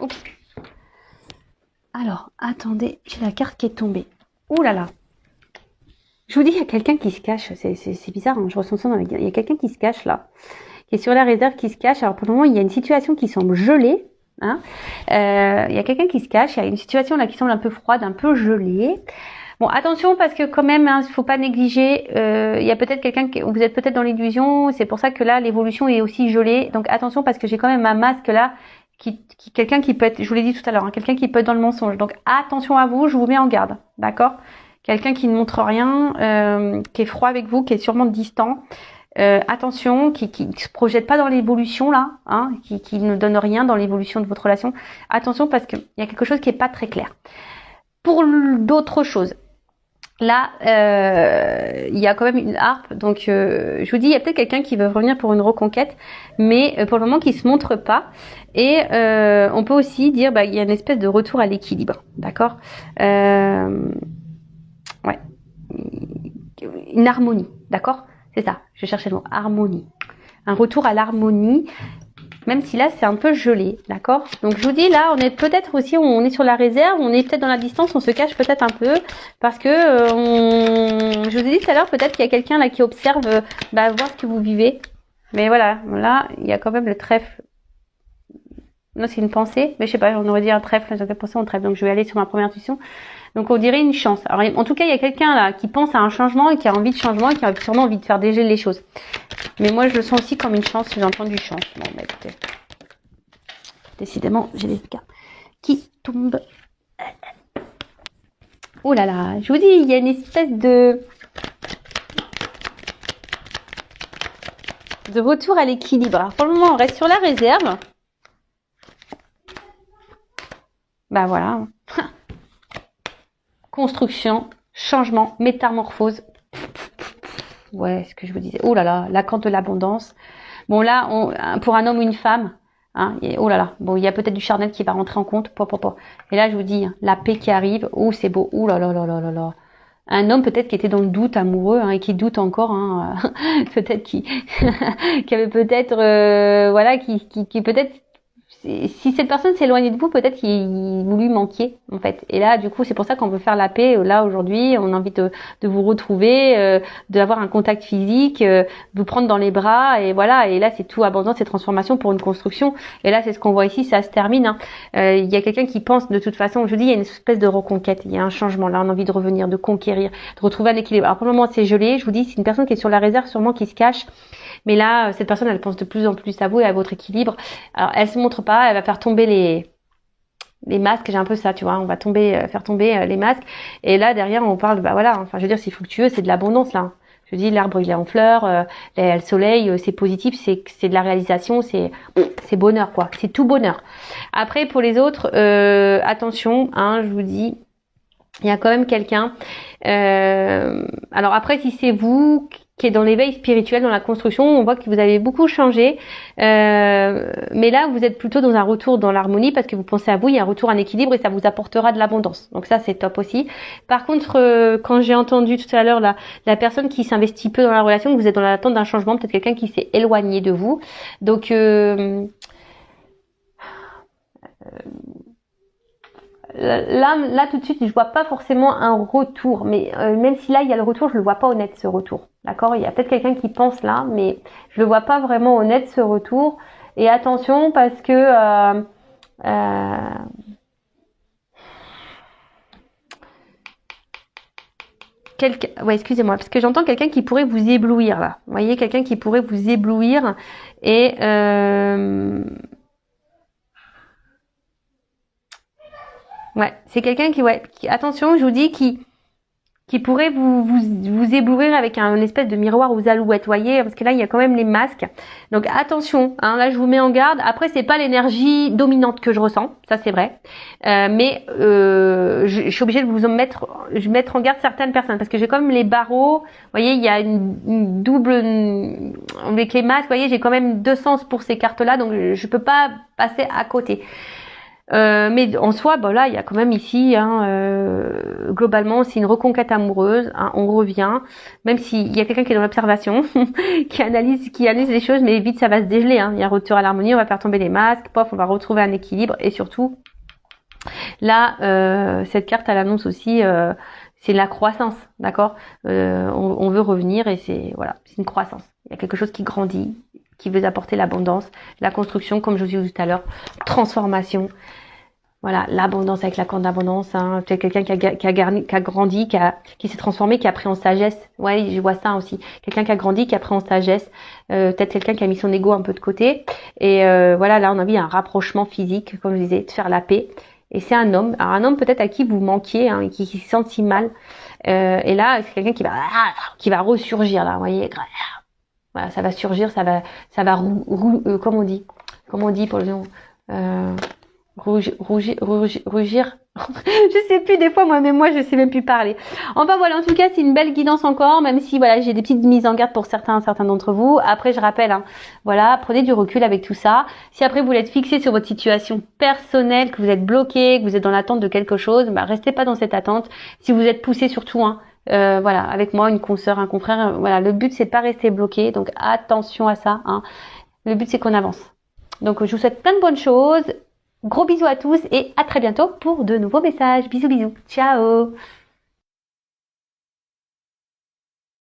Oups. Alors, attendez, j'ai la carte qui est tombée. Ouh là là. Je vous dis, il y a quelqu'un qui se cache. C'est bizarre, hein, je ressens ça dans la gueule. Il y a quelqu'un qui se cache là, qui est sur la réserve, qui se cache. Alors pour le moment, il y a une situation qui semble gelée. Hein. Il y a quelqu'un qui se cache. Il y a une situation là qui semble un peu froide, un peu gelée. Bon, attention parce que quand même, hein, faut pas négliger. Il y a peut-être quelqu'un vous êtes peut-être dans l'illusion. C'est pour ça que là, l'évolution est aussi gelée. Donc attention parce que j'ai quand même un masque là. Quelqu'un qui peut être, je vous l'ai dit tout à l'heure, hein, quelqu'un qui peut être dans le mensonge. Donc attention à vous, je vous mets en garde, d'accord? Quelqu'un qui ne montre rien, qui est froid avec vous, qui est sûrement distant, attention, qui se projette pas dans l'évolution là, hein, qui ne donne rien dans l'évolution de votre relation. Attention parce qu'il y a quelque chose qui est pas très clair. Pour d'autres choses, là, il y a quand même une harpe, donc je vous dis, il y a peut-être quelqu'un qui veut revenir pour une reconquête, mais pour le moment qui se montre pas. Et on peut aussi dire, il y a une espèce de retour à l'équilibre, d'accord, ouais, une harmonie, d'accord, c'est ça. Je cherchais le mot harmonie, un retour à l'harmonie. Même si là c'est un peu gelé, d'accord. Donc je vous dis là, on est peut-être aussi, on est sur la réserve, on est peut-être dans la distance, on se cache peut-être un peu parce que je vous ai dit tout à l'heure, peut-être qu'il y a quelqu'un là qui observe, voir ce que vous vivez. Mais voilà, là il y a quand même le trèfle. Non, c'est une pensée, mais je sais pas, on aurait dit un trèfle, j'avais pensé au trèfle, donc je vais aller sur ma première intuition. Donc on dirait une chance. Alors en tout cas, il y a quelqu'un là qui pense à un changement et qui a envie de changement et qui a sûrement envie de faire dégéler les choses. Mais moi je le sens aussi comme une chance, j'ai entendu chance. Bon, écoutez. Décidément, j'ai des cartes qui tombent. Oh là là, je vous dis, il y a une espèce de retour à l'équilibre. Alors pour le moment, on reste sur la réserve. Voilà. Construction, changement, métamorphose. Ouais, ce que je vous disais. Oh là là, la carte de l'abondance. Bon là, pour un homme ou une femme, hein, oh là là. Bon, il y a peut-être du charnel qui va rentrer en compte. Et là, je vous dis, la paix qui arrive. Oh, c'est beau. Oh là là là là là là. Un homme peut-être qui était dans le doute amoureux, hein, et qui doute encore, hein, peut-être qui avait peut-être, qui peut-être. Si cette personne s'éloigne de vous, peut-être vous lui manquiez en fait. Et là, du coup, c'est pour ça qu'on veut faire la paix. Là, aujourd'hui, on a envie de vous retrouver, d'avoir un contact physique, vous prendre dans les bras, et voilà. Et là, c'est tout abondance, c'est transformation pour une construction. Et là, c'est ce qu'on voit ici, ça se termine. Hein. Il y a quelqu'un qui pense de toute façon. Je dis, il y a une espèce de reconquête, il y a un changement. Là, on a envie de revenir, de conquérir, de retrouver un équilibre. Alors pour le moment, c'est gelé. Je vous dis, c'est une personne qui est sur la réserve, sûrement qui se cache. Mais là, cette personne, elle pense de plus en plus à vous et à votre équilibre. Alors, elle se montre pas, elle va faire tomber les masques. J'ai un peu ça, tu vois. On va faire tomber les masques. Et là, derrière, on parle, je veux dire, c'est fructueux, c'est de l'abondance, là. Je dis, l'arbre, il est en fleurs, le soleil, c'est positif, c'est de la réalisation, c'est bonheur, quoi. C'est tout bonheur. Après, pour les autres, attention, hein, je vous dis, il y a quand même quelqu'un. Alors après, si c'est vous qui est dans l'éveil spirituel, dans la construction, on voit que vous avez beaucoup changé. Mais là, vous êtes plutôt dans un retour dans l'harmonie parce que vous pensez à vous, il y a un retour en équilibre et ça vous apportera de l'abondance. Donc ça, c'est top aussi. Par contre, quand j'ai entendu tout à l'heure la personne qui s'investit peu dans la relation, vous êtes dans l'attente d'un changement, peut-être quelqu'un qui s'est éloigné de vous. Donc là tout de suite je vois pas forcément un retour, mais même si là il y a le retour, je le vois pas honnête ce retour, d'accord. Il y a peut-être quelqu'un qui pense là, mais je le vois pas vraiment honnête ce retour. Et attention parce que excusez-moi, parce que j'entends quelqu'un qui pourrait vous éblouir là. Vous voyez, quelqu'un qui pourrait vous éblouir et ouais, c'est quelqu'un qui, attention, je vous dis, qui pourrait vous éblouir avec un espèce de miroir aux alouettes, voyez, parce que là il y a quand même les masques. Donc attention, hein, là je vous mets en garde. Après c'est pas l'énergie dominante que je ressens, ça c'est vrai, mais je suis obligée de mettre en garde certaines personnes parce que j'ai quand même les barreaux. Vous voyez, il y a une double avec les masques. Vous voyez, j'ai quand même deux sens pour ces cartes-là, donc je peux pas passer à côté. Mais en soi, là, il y a quand même ici, globalement, c'est une reconquête amoureuse. Hein, on revient, même s'il y a quelqu'un qui est dans l'observation, qui analyse les choses, mais vite ça va se dégeler. Hein. Il y a un retour à l'harmonie, on va faire tomber les masques, on va retrouver un équilibre, et surtout, là, cette carte, elle annonce aussi, c'est la croissance, d'accord. On veut revenir et c'est une croissance. Il y a quelque chose qui grandit, qui veut apporter l'abondance, la construction, comme je vous ai dit tout à l'heure, transformation. Voilà, l'abondance avec la corde d'abondance. Hein. Peut-être quelqu'un qui a grandi, qui s'est transformé, qui a pris en sagesse. Ouais, je vois ça aussi. Quelqu'un qui a grandi, qui a pris en sagesse. Peut-être quelqu'un qui a mis son ego un peu de côté. Et là, on a vu un rapprochement physique, comme je disais, de faire la paix. Et c'est un homme. Alors un homme peut-être à qui vous manquiez, hein, qui se sent si mal. Et là, c'est quelqu'un qui va ressurgir là, vous voyez. Voilà, ça va surgir, comment on dit pour le nom, rougir. Je sais plus des fois moi je sais même plus parler. Enfin voilà, en tout cas c'est une belle guidance encore, même si voilà j'ai des petites mises en garde pour certains d'entre vous. Après je rappelle, hein, voilà, prenez du recul avec tout ça. Si après vous voulez être fixé sur votre situation personnelle, que vous êtes bloqué, que vous êtes dans l'attente de quelque chose, bah restez pas dans cette attente. Si vous êtes poussé surtout, hein, voilà, avec moi, une consoeur, un confrère, voilà, le but c'est de pas rester bloqué, donc attention à ça, hein. Le but c'est qu'on avance. Donc je vous souhaite plein de bonnes choses. Gros bisous à tous et à très bientôt pour de nouveaux messages. Bisous bisous. Ciao.